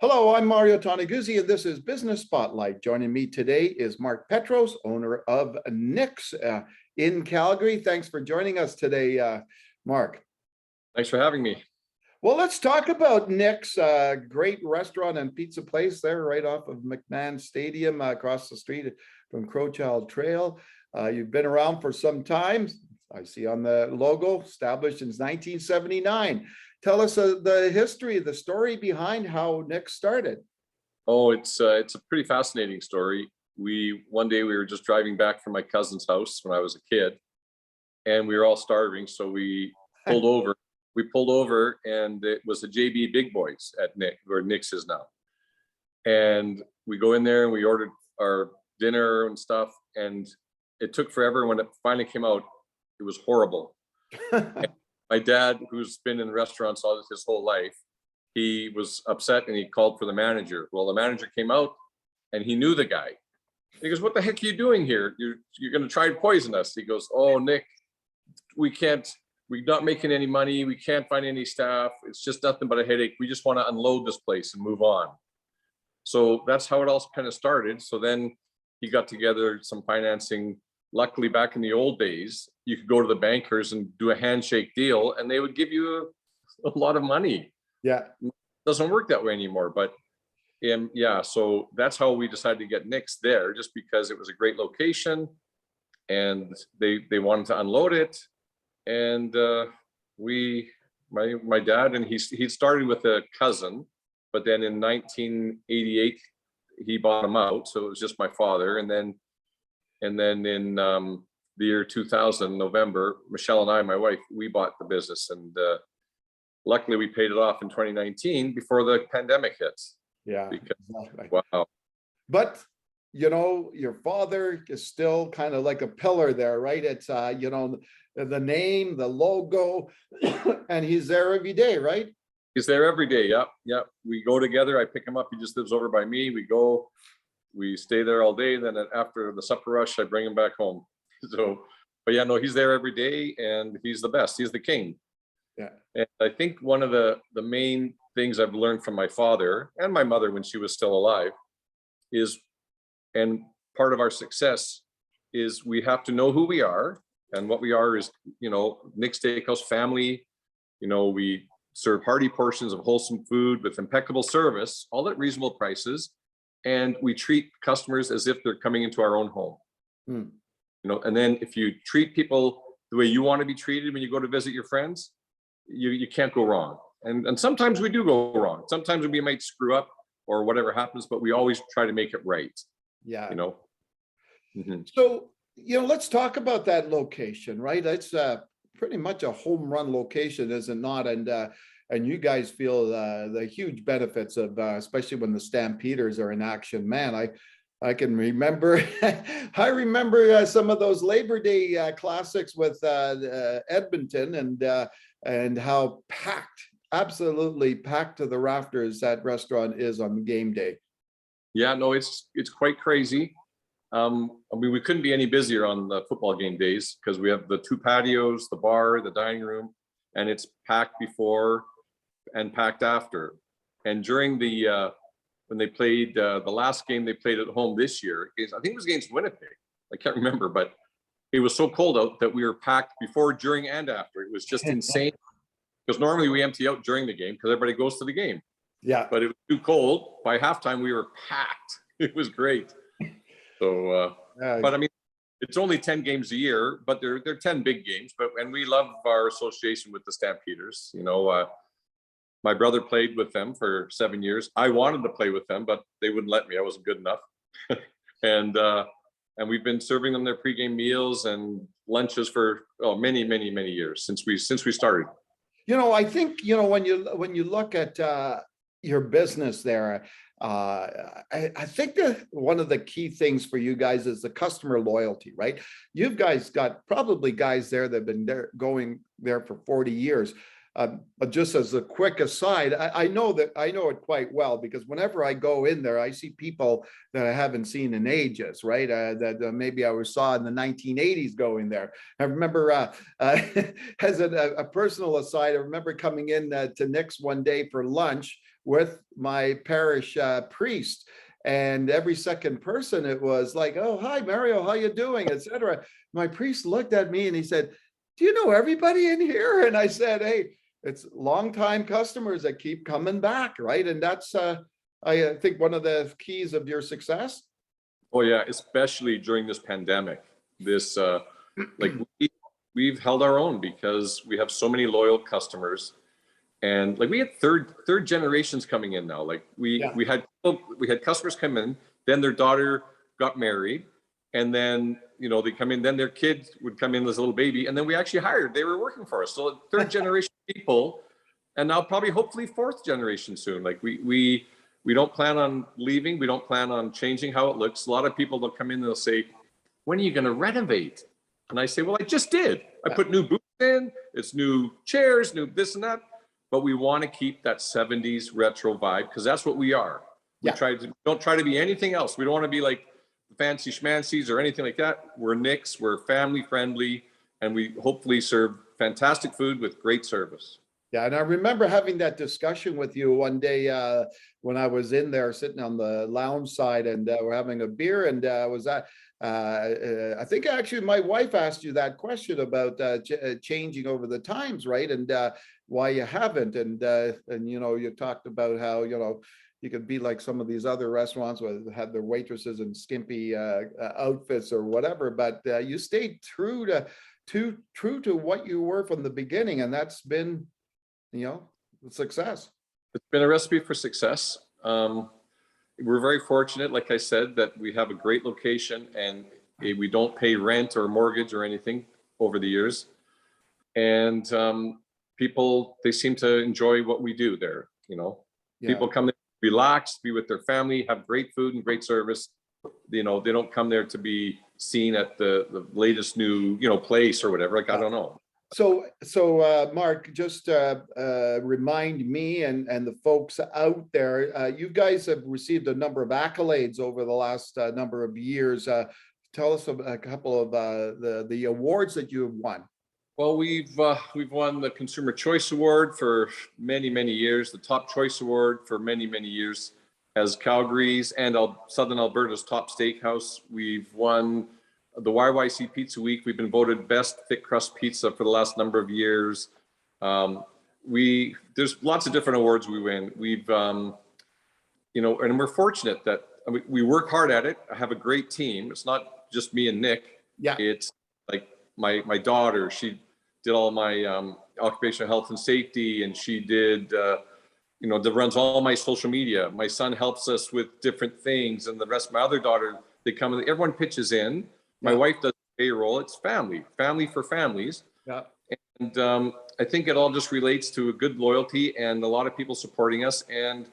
Hello, I'm Mario Toneguzzi, and this is Business Spotlight. Joining me today is Mark Petros, owner of RENX in Calgary. Thanks for joining us today, Mark. Thanks for having me. Well, let's talk about RENX, great restaurant and pizza place there right off of McMahon Stadium across the street from Crowchild Trail. You've been around for some time. I see on the logo, established in 1979. Tell us the history, the story behind how RENX started. Oh, it's a pretty fascinating story. One day we were just driving back from my cousin's house when I was a kid, and we were all starving, so we pulled over. We pulled over, and it was the JB Big Boys at RENX, where RENX is now. And we go in there and we ordered our dinner and stuff, and it took forever. When it finally came out, it was horrible. My dad, who's been in restaurants all his whole life, he was upset and he called for the manager. Well, the manager came out and he knew the guy. He goes, "What the heck are you doing here? You're going to try and poison us." He goes, "Oh, Nick, we're not making any money. We can't find any staff. It's just nothing but a headache. We just want to unload this place and move on." So that's how it all kind of started. So then he got together some financing. Luckily, back in the old days, you could go to the bankers and do a handshake deal and they would give you a lot of money. Yeah. It doesn't work that way anymore, but yeah, so that's how we decided to get RENX there, just because it was a great location and they wanted to unload it. And my dad, and he started with a cousin, but then in 1988, he bought him out. So it was just my father. And then in the year 2000, November, Michelle and I, my wife, we bought the business, and luckily we paid it off in 2019 before the pandemic hit. Yeah. Exactly. Wow. But you know, your father is still kind of like a pillar there, right? It's you know, the name, the logo, and he's there every day, right? He's there every day. Yep. We go together. I pick him up. He just lives over by me. We stay there all day. Then after the supper rush, I bring him back home. So, but yeah, no, he's there every day, and he's the best. He's the king. Yeah. And I think one of the main things I've learned from my father and my mother when she was still alive is, and part of our success is, we have to know who we are, and what we are is, you know, RENX Steakhouse family. You know, we serve hearty portions of wholesome food with impeccable service, all at reasonable prices. And we treat customers as if they're coming into our own home. You know, and then if you treat people the way you want to be treated when you go to visit your friends, you can't go wrong. And sometimes we do go wrong. Sometimes we might screw up or whatever happens, but we always try to make it right. Yeah. You know. So, you know, let's talk about that location, right? It's pretty much a home run location, is it not? And you guys feel the huge benefits of, especially when the Stampeders are in action. Man, I can remember, I remember some of those Labor Day classics with Edmonton, and how packed, absolutely packed to the rafters that restaurant is on game day. Yeah, no, it's quite crazy. I mean, we couldn't be any busier on the football game days, because we have the two patios, the bar, the dining room, and it's packed before and packed after. And during the when they played the last game they played at home this year, I think it was against Winnipeg, I can't remember, but it was so cold out that we were packed before, during, and after. It was just insane, because normally we empty out during the game because everybody goes to the game. Yeah, but it was too cold. By halftime we were packed. It was great. So but I mean, it's only 10 games a year, but they're 10 big games. And we love our association with the Stampeders. You know, my brother played with them for 7 years. I wanted to play with them, but they wouldn't let me. I wasn't good enough. and we've been serving them their pregame meals and lunches for many years since we started. You know, I think, you know, when you look at your business there, I think that one of the key things for you guys is the customer loyalty, right? You guys got probably guys there that have been going there for 40 years. just as a quick aside, I know it quite well, because whenever I go in there, I see people that I haven't seen in ages, right? That maybe I saw in the 1980s going there. I remember, as a personal aside, I remember coming in to Nick's one day for lunch with my parish priest. And every second person, it was like, "Oh, hi, Mario, how you doing?" etc. My priest looked at me and he said, "Do you know everybody in here?" And I said, "Hey, it's longtime customers that keep coming back," right? And that's, I think, one of the keys of your success. Oh yeah, especially during this pandemic. This like we've held our own because we have so many loyal customers, and like we had third generations coming in now. Like we had customers come in, then their daughter got married, and then they come in, then their kid would come in as a little baby, and then we actually hired. They were working for us, so third generation people, and now probably hopefully fourth generation soon. Like we don't plan on leaving. We don't plan on changing how it looks. A lot of people will come in and they'll say, "When are you going to renovate?" And I say, "Well, I just did. I put new booths in. It's new chairs, new this and that." But we want to keep that 70s retro vibe, because that's what we are. We don't try to be anything else. We don't want to be like fancy schmancies or anything like that. We're Nick's, we're family friendly, and we hopefully serve fantastic food with great service. Yeah, and I remember having that discussion with you one day when I was in there sitting on the lounge side, and we're having a beer, and I think actually my wife asked you that question about changing over the times, right? And why you haven't, and you talked about how you could be like some of these other restaurants where they had their waitresses in skimpy outfits or whatever, but you stayed true to what you were from the beginning, and that's been success. It's been a recipe for success. We're very fortunate, like I said, that we have a great location, and we don't pay rent or mortgage or anything over the years. And people, they seem to enjoy what we do there. People come there, relax, be with their family, have great food and great service. They don't come there to be seen at the latest new place or whatever. Like, I don't know. So Mark, just remind me and the folks out there, you guys have received a number of accolades over the last number of years. Tell us a couple of the awards that you have won. Well, we've won the Consumer Choice Award for many, many years, the Top Choice Award for many, many years, as Calgary's and Southern Alberta's top steakhouse. We've won the YYC Pizza Week. We've been voted best thick crust pizza for the last number of years. There's lots of different awards we win. We've, and we're fortunate that we work hard at it. I have a great team. It's not just me and Nick. Yeah. It's like my daughter. She did all my occupational health and safety, and she did, that runs all my social media. My son helps us with different things, and the rest of my other daughter, they come and everyone pitches in. My wife does payroll. It's family for families. Yeah. And I think it all just relates to a good loyalty and a lot of people supporting us. And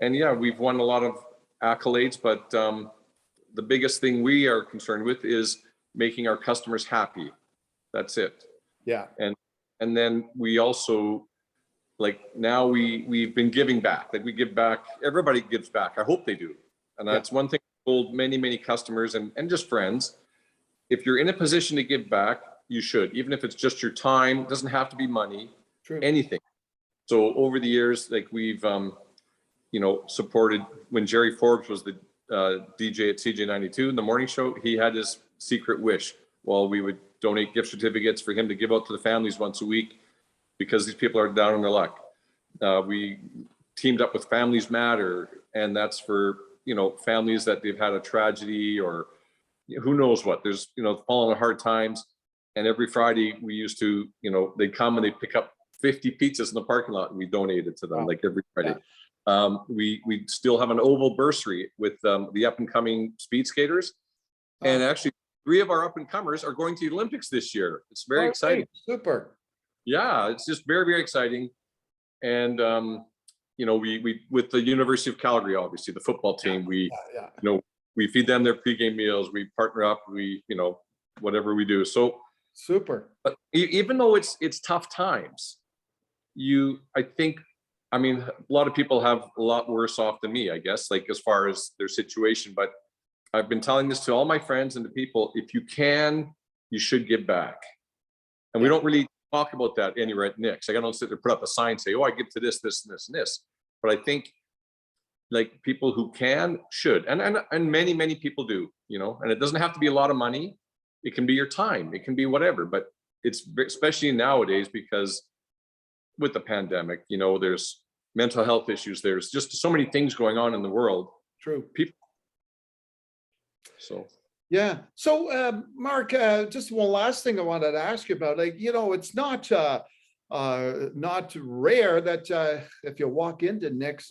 yeah, we've won a lot of accolades, but the biggest thing we are concerned with is making our customers happy. That's it. Yeah. And then we also, like, now we've been giving back. Like, we give back. Everybody gives back. I hope they do. And that's one thing I told many, many customers and just friends. If you're in a position to give back, you should, even if it's just your time. It doesn't have to be money. True. Anything. So over the years, like, we've supported when Jerry Forbes was the DJ at CJ92 in the morning show. He had his secret wish. Well, we would donate gift certificates for him to give out to the families once a week, because these people are down on their luck. We teamed up with Families Matter, and that's for families that they've had a tragedy or who knows what. There's fallen on hard times, and every Friday we used to they'd come and they'd pick up 50 pizzas in the parking lot, and we donated to them. Wow. Like every Friday. Yeah. We still have an oval bursary with the up and coming speed skaters, and actually 3 of our up and comers are going to the Olympics this year. It's very exciting. Super. Yeah, it's just very, very exciting. And we with the University of Calgary, obviously the football team, we feed them their pregame meals. We partner up. We whatever we do. So super. But even though it's tough times, I think, I mean, a lot of people have a lot worse off than me, I guess, like as far as their situation. But I've been telling this to all my friends and to people, if you can, you should give back. And we don't really talk about that anywhere at NIX. Like I don't sit there, put up a sign, and say, oh, I give to this, this, and this, and this. But I think like people who can should, and many people do, you know, and it doesn't have to be a lot of money. It can be your time, it can be whatever, but it's especially nowadays because with the pandemic, you know, there's mental health issues, there's just so many things going on in the world. True. People. So. Yeah. So, Mark, just one last thing I wanted to ask you about, like, you know, it's not rare that if you walk into NIX,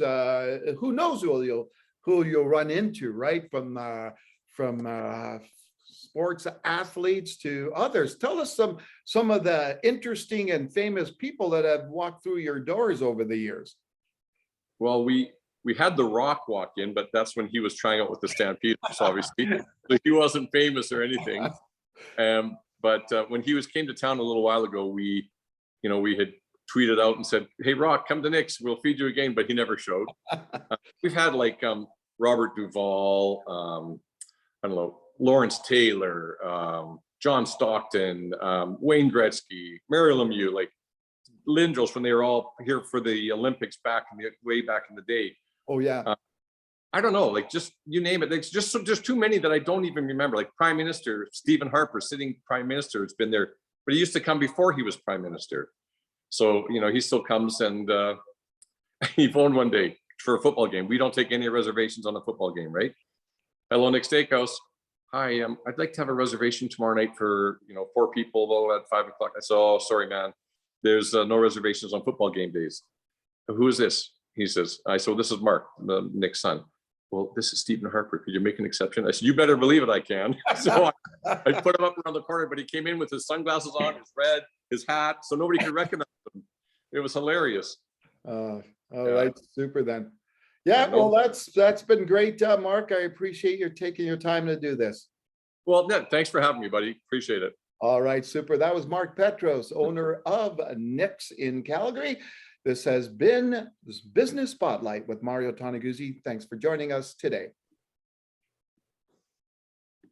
who knows who you'll run into, right? From sports athletes to others. Tell us some of the interesting and famous people that have walked through your doors over the years. Well, we had The Rock walk in, but that's when he was trying out with the Stampeders, obviously. So he wasn't famous or anything. But when he came to town a little while ago, we had tweeted out and said, "Hey, Rock, come to NIX. We'll feed you again." But he never showed. We've had like Robert Duvall, I don't know, Lawrence Taylor, John Stockton, Wayne Gretzky, Mario Lemieux, like Lindros when they were all here for the Olympics way back in the day. Oh yeah. I don't know, like just you name it. It's just too many that I don't even remember. Like Prime Minister Stephen Harper, sitting Prime Minister, it's been there, but he used to come before he was Prime Minister. So you know he still comes, and he phoned one day for a football game. We don't take any reservations on a football game, right? Hello, Nick Steakhouse. Hi, I'd like to have a reservation tomorrow night for 4 people at 5 o'clock. I said, oh, sorry, man. There's no reservations on football game days. Who is this? He says, I said, well, this is Mark, Nick's son. Well, this is Stephen Harper. Could you make an exception? I said, you better believe it, I can. So I put him up around the corner, but he came in with his sunglasses on, his red, his hat, so nobody could recognize him. It was hilarious. All right, super then. Yeah, well, that's been great, Mark. I appreciate you taking your time to do this. Well, Ned, thanks for having me, buddy. Appreciate it. All right, super. That was Mark Petros, owner of NIX in Calgary. This has been this Business Spotlight with Mario Toneguzzi. Thanks for joining us today.